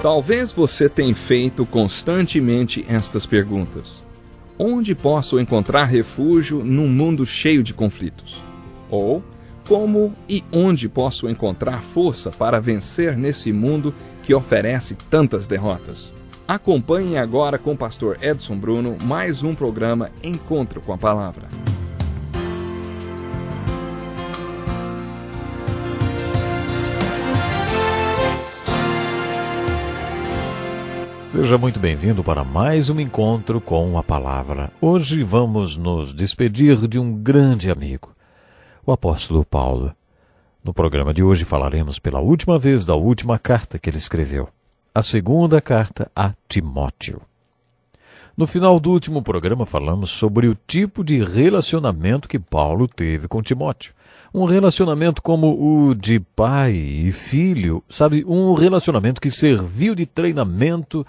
Talvez você tenha feito constantemente estas perguntas. Onde posso encontrar refúgio num mundo cheio de conflitos? Ou, como e onde posso encontrar força para vencer nesse mundo que oferece tantas derrotas? Acompanhe agora com o pastor Edson Bruno mais um programa Encontro com a Palavra. Seja muito bem-vindo para mais um encontro com a Palavra. Hoje vamos nos despedir de um grande amigo, o apóstolo Paulo. No programa de hoje falaremos pela última vez da última carta que ele escreveu, a segunda carta a Timóteo. No final do último programa falamos sobre o tipo de relacionamento que Paulo teve com Timóteo. Um relacionamento como o de pai e filho, sabe? Um relacionamento que serviu de treinamento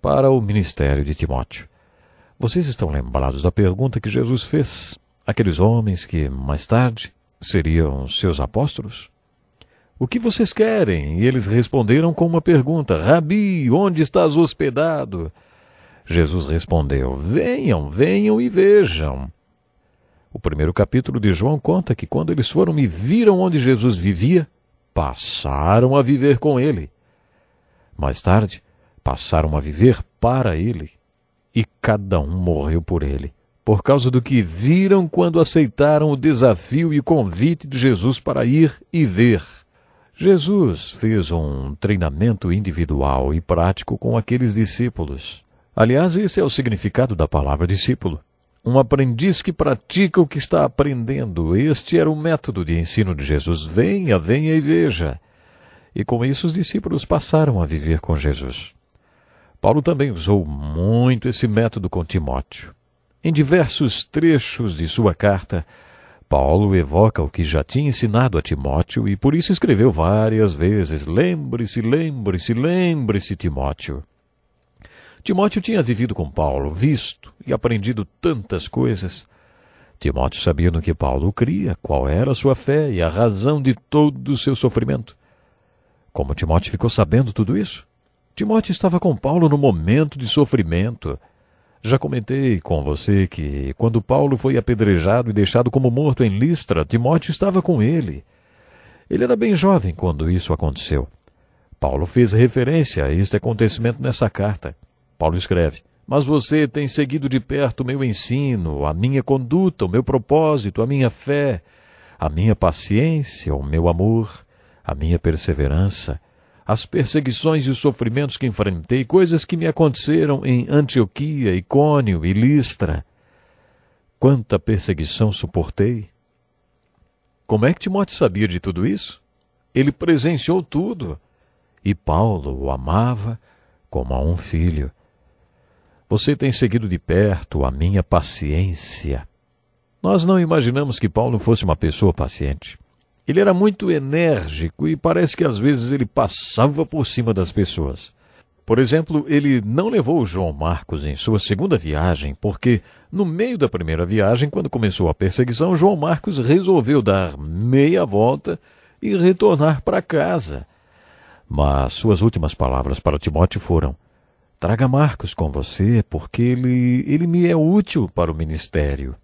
para o ministério de Timóteo. Vocês estão lembrados da pergunta que Jesus fez àqueles homens que, mais tarde, seriam seus apóstolos? O que vocês querem? E eles responderam com uma pergunta: Rabi, onde estás hospedado? Jesus respondeu: venham, venham e vejam. O primeiro capítulo de João conta que quando eles foram e viram onde Jesus vivia, passaram a viver com ele. Mais tarde, passaram a viver para ele. E cada um morreu por ele, por causa do que viram quando aceitaram o desafio e convite de Jesus para ir e ver. Jesus fez um treinamento individual e prático com aqueles discípulos. Aliás, esse é o significado da palavra discípulo. Um aprendiz que pratica o que está aprendendo. Este era o método de ensino de Jesus. Venha, venha e veja. E com isso os discípulos passaram a viver com Jesus. Paulo também usou muito esse método com Timóteo. Em diversos trechos de sua carta, Paulo evoca o que já tinha ensinado a Timóteo e por isso escreveu várias vezes: lembre-se, lembre-se, lembre-se, Timóteo. Timóteo tinha vivido com Paulo, visto e aprendido tantas coisas. Timóteo sabia no que Paulo cria, qual era a sua fé e a razão de todo o seu sofrimento. Como Timóteo ficou sabendo tudo isso? Timóteo estava com Paulo no momento de sofrimento. Já comentei com você que, quando Paulo foi apedrejado e deixado como morto em Listra, Timóteo estava com ele. Ele era bem jovem quando isso aconteceu. Paulo fez referência a este acontecimento nessa carta. Paulo escreve: mas você tem seguido de perto o meu ensino, a minha conduta, o meu propósito, a minha fé, a minha paciência, o meu amor, a minha perseverança, as perseguições e os sofrimentos que enfrentei, coisas que me aconteceram em Antioquia, Icônio e Listra. Quanta perseguição suportei! Como é que Timóteo sabia de tudo isso? Ele presenciou tudo. E Paulo o amava como a um filho. Você tem seguido de perto a minha paciência. Nós não imaginamos que Paulo fosse uma pessoa paciente. Ele era muito enérgico e parece que às vezes ele passava por cima das pessoas. Por exemplo, ele não levou João Marcos em sua segunda viagem porque, no meio da primeira viagem, quando começou a perseguição, João Marcos resolveu dar meia volta e retornar para casa. Mas suas últimas palavras para Timóteo foram: traga Marcos com você, porque ele me é útil para o ministério.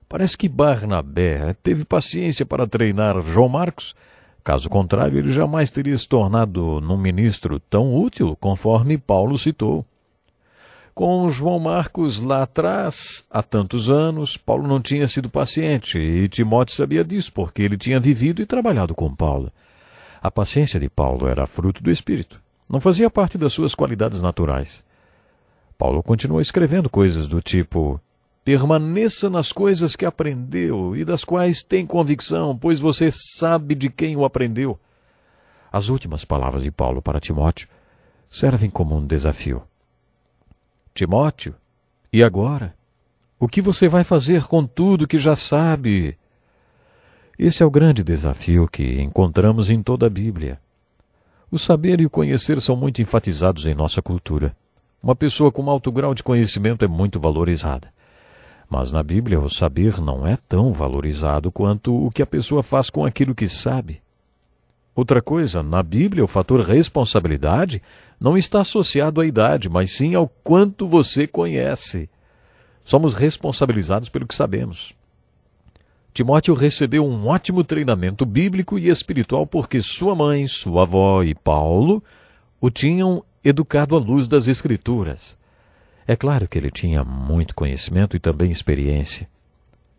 Parece que Barnabé teve paciência para treinar João Marcos. Caso contrário, ele jamais teria se tornado num ministro tão útil, conforme Paulo citou. Com João Marcos lá atrás, há tantos anos, Paulo não tinha sido paciente, e Timóteo sabia disso, porque ele tinha vivido e trabalhado com Paulo. A paciência de Paulo era fruto do Espírito. Não fazia parte das suas qualidades naturais. Paulo continuou escrevendo coisas do tipo: permaneça nas coisas que aprendeu e das quais tem convicção, pois você sabe de quem o aprendeu. As últimas palavras de Paulo para Timóteo servem como um desafio. Timóteo, e agora? O que você vai fazer com tudo que já sabe? Esse é o grande desafio que encontramos em toda a Bíblia. O saber e o conhecer são muito enfatizados em nossa cultura. Uma pessoa com alto grau de conhecimento é muito valorizada. Mas na Bíblia o saber não é tão valorizado quanto o que a pessoa faz com aquilo que sabe. Outra coisa, na Bíblia, o fator responsabilidade não está associado à idade, mas sim ao quanto você conhece. Somos responsabilizados pelo que sabemos. Timóteo recebeu um ótimo treinamento bíblico e espiritual porque sua mãe, sua avó e Paulo o tinham educado à luz das Escrituras. É claro que ele tinha muito conhecimento e também experiência.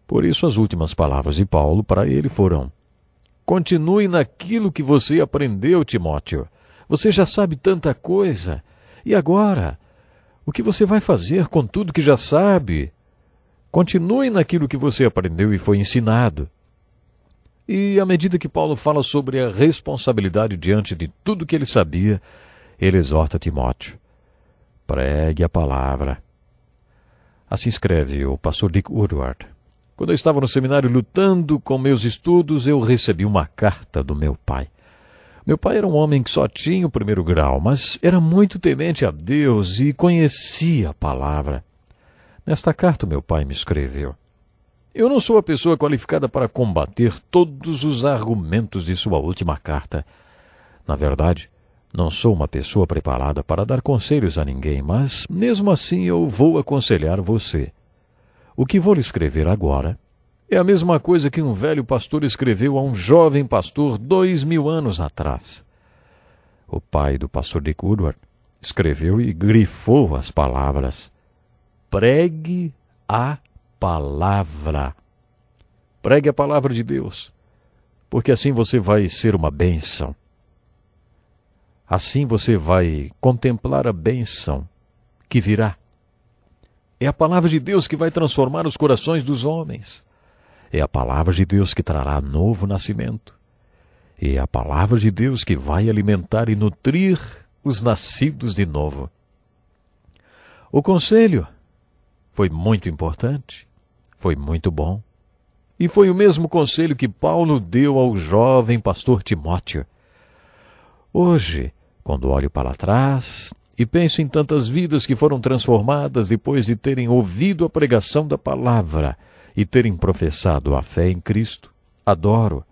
Por isso, as últimas palavras de Paulo para ele foram: continue naquilo que você aprendeu, Timóteo. Você já sabe tanta coisa. E agora? O que você vai fazer com tudo que já sabe? Continue naquilo que você aprendeu e foi ensinado. E à medida que Paulo fala sobre a responsabilidade diante de tudo que ele sabia, ele exorta Timóteo: pregue a palavra. Assim escreve o pastor Dick Woodward. Quando eu estava no seminário lutando com meus estudos, eu recebi uma carta do meu pai. Meu pai era um homem que só tinha o 1º grau, mas era muito temente a Deus e conhecia a palavra. Nesta carta, meu pai me escreveu: eu não sou a pessoa qualificada para combater todos os argumentos de sua última carta. Na verdade, não sou uma pessoa preparada para dar conselhos a ninguém, mas, mesmo assim, eu vou aconselhar você. O que vou lhe escrever agora é a mesma coisa que um velho pastor escreveu a um jovem pastor 2000 anos atrás. O pai do pastor Dick Woodward escreveu e grifou as palavras: pregue a palavra. Pregue a palavra de Deus, porque assim você vai ser uma bênção. Assim você vai contemplar a bênção que virá. É a palavra de Deus que vai transformar os corações dos homens. É a palavra de Deus que trará novo nascimento. É a palavra de Deus que vai alimentar e nutrir os nascidos de novo. O conselho foi muito importante, foi muito bom. E foi o mesmo conselho que Paulo deu ao jovem pastor Timóteo. Hoje, quando olho para trás e penso em tantas vidas que foram transformadas depois de terem ouvido a pregação da palavra e terem professado a fé em Cristo, adoro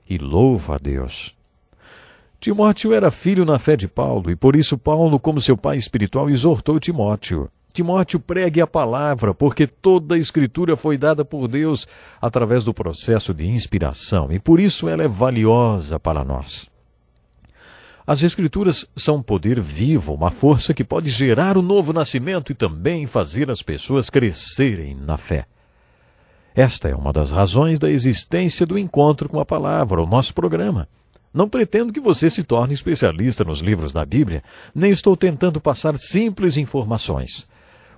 e louvo a Deus. Timóteo era filho na fé de Paulo, e por isso Paulo, como seu pai espiritual, exortou Timóteo: Timóteo, pregue a palavra, porque toda a Escritura foi dada por Deus através do processo de inspiração, e por isso ela é valiosa para nós. As Escrituras são um poder vivo, uma força que pode gerar o novo nascimento e também fazer as pessoas crescerem na fé. Esta é uma das razões da existência do Encontro com a Palavra, o nosso programa. Não pretendo que você se torne especialista nos livros da Bíblia, nem estou tentando passar simples informações.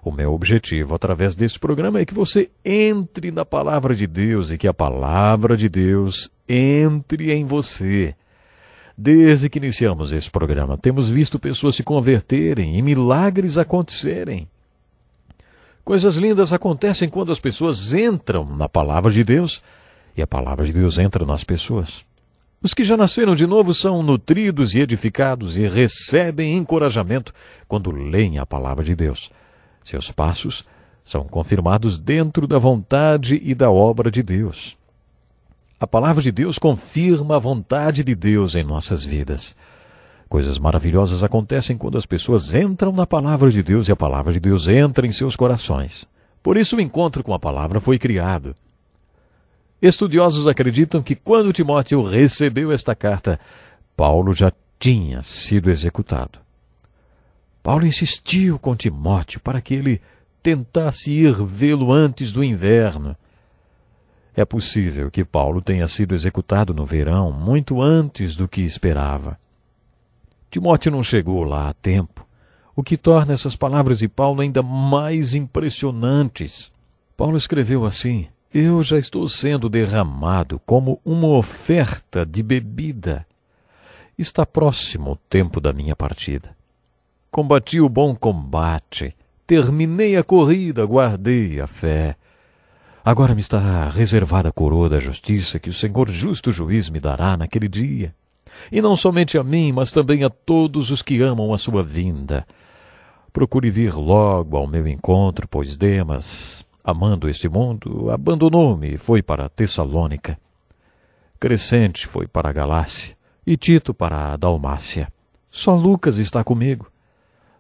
O meu objetivo, através deste programa, é que você entre na Palavra de Deus e que a Palavra de Deus entre em você. Desde que iniciamos esse programa, temos visto pessoas se converterem e milagres acontecerem. Coisas lindas acontecem quando as pessoas entram na Palavra de Deus e a Palavra de Deus entra nas pessoas. Os que já nasceram de novo são nutridos e edificados e recebem encorajamento quando leem a Palavra de Deus. Seus passos são confirmados dentro da vontade e da obra de Deus. A Palavra de Deus confirma a vontade de Deus em nossas vidas. Coisas maravilhosas acontecem quando as pessoas entram na Palavra de Deus e a Palavra de Deus entra em seus corações. Por isso o encontro com a Palavra foi criado. Estudiosos acreditam que quando Timóteo recebeu esta carta, Paulo já tinha sido executado. Paulo insistiu com Timóteo para que ele tentasse ir vê-lo antes do inverno. É possível que Paulo tenha sido executado no verão, muito antes do que esperava. Timóteo não chegou lá a tempo, o que torna essas palavras de Paulo ainda mais impressionantes. Paulo escreveu assim: eu já estou sendo derramado como uma oferta de bebida. Está próximo o tempo da minha partida. Combati o bom combate, terminei a corrida, guardei a fé. Agora me está reservada a coroa da justiça que o Senhor justo juiz me dará naquele dia. E não somente a mim, mas também a todos os que amam a sua vinda. Procure vir logo ao meu encontro, pois Demas, amando este mundo, abandonou-me e foi para Tessalônica. Crescente foi para a Galácia, e Tito para a Dalmácia. Só Lucas está comigo.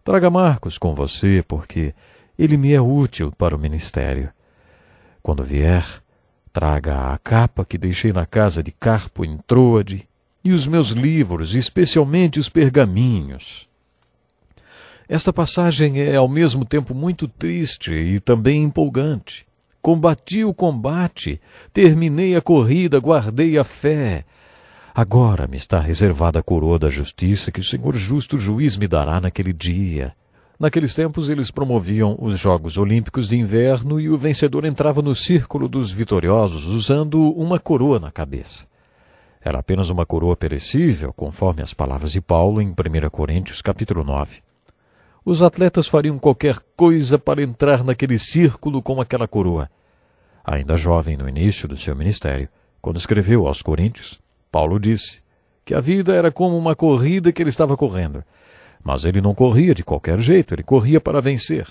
Traga Marcos com você, porque ele me é útil para o ministério. Quando vier, traga a capa que deixei na casa de Carpo em Troade e os meus livros, especialmente os pergaminhos. Esta passagem é ao mesmo tempo muito triste e também empolgante. Combati o combate, terminei a corrida, guardei a fé. Agora me está reservada a coroa da justiça que o Senhor justo juiz me dará naquele dia. Naqueles tempos eles promoviam os Jogos Olímpicos de Inverno e o vencedor entrava no círculo dos vitoriosos usando uma coroa na cabeça. Era apenas uma coroa perecível, conforme as palavras de Paulo em 1 Coríntios capítulo 9. Os atletas fariam qualquer coisa para entrar naquele círculo com aquela coroa. Ainda jovem no início do seu ministério, quando escreveu aos Coríntios, Paulo disse que a vida era como uma corrida que ele estava correndo. Mas ele não corria de qualquer jeito, ele corria para vencer.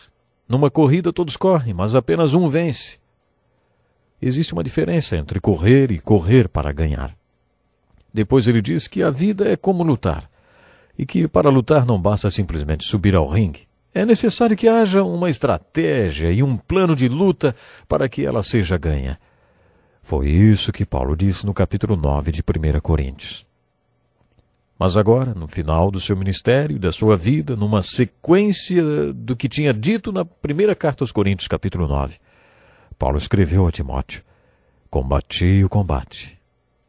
Numa corrida todos correm, mas apenas um vence. Existe uma diferença entre correr e correr para ganhar. Depois ele diz que a vida é como lutar, e que para lutar não basta simplesmente subir ao ringue. É necessário que haja uma estratégia e um plano de luta para que ela seja ganha. Foi isso que Paulo disse no capítulo 9 de 1 Coríntios. Mas agora, no final do seu ministério e da sua vida, numa sequência do que tinha dito na primeira carta aos Coríntios, capítulo 9, Paulo escreveu a Timóteo: combati o combate,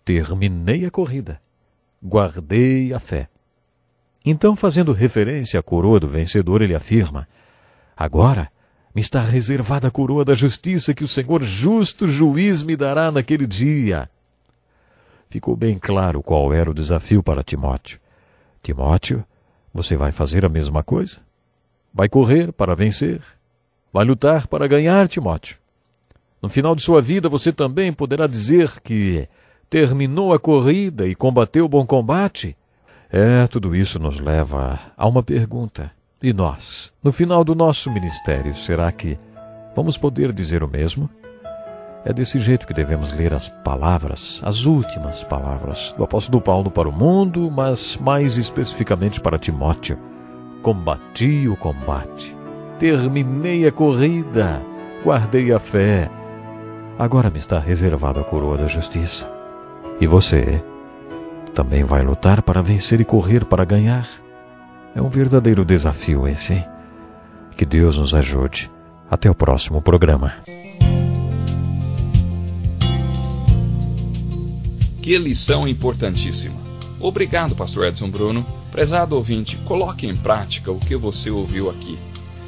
terminei a corrida, guardei a fé. Então, fazendo referência à coroa do vencedor, ele afirma: agora me está reservada a coroa da justiça que o Senhor justo juiz me dará naquele dia. Ficou bem claro qual era o desafio para Timóteo. Timóteo, você vai fazer a mesma coisa? Vai correr para vencer? Vai lutar para ganhar, Timóteo? No final de sua vida, você também poderá dizer que terminou a corrida e combateu o bom combate? Tudo isso nos leva a uma pergunta. E nós, no final do nosso ministério, será que vamos poder dizer o mesmo? É desse jeito que devemos ler as palavras, as últimas palavras do apóstolo Paulo para o mundo, mas mais especificamente para Timóteo. Combati o combate, terminei a corrida, guardei a fé. Agora me está reservada a coroa da justiça. E você também vai lutar para vencer e correr para ganhar? É um verdadeiro desafio esse, hein? Que Deus nos ajude. Até o próximo programa. Que lição importantíssima. Obrigado, pastor Edson Bruno. Prezado ouvinte, coloque em prática o que você ouviu aqui.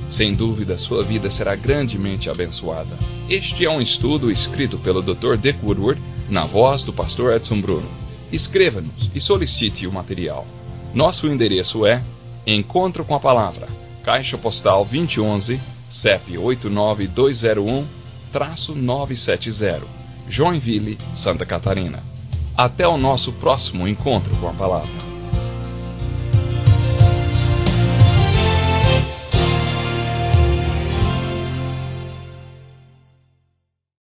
Sem dúvida, sua vida será grandemente abençoada. Este é um estudo escrito pelo Dr. Dick Woodward, na voz do pastor Edson Bruno. Escreva-nos e solicite o material. Nosso endereço é Encontro com a Palavra, Caixa Postal 2011, CEP 89201-970, Joinville, Santa Catarina. Até o nosso próximo encontro com a Palavra.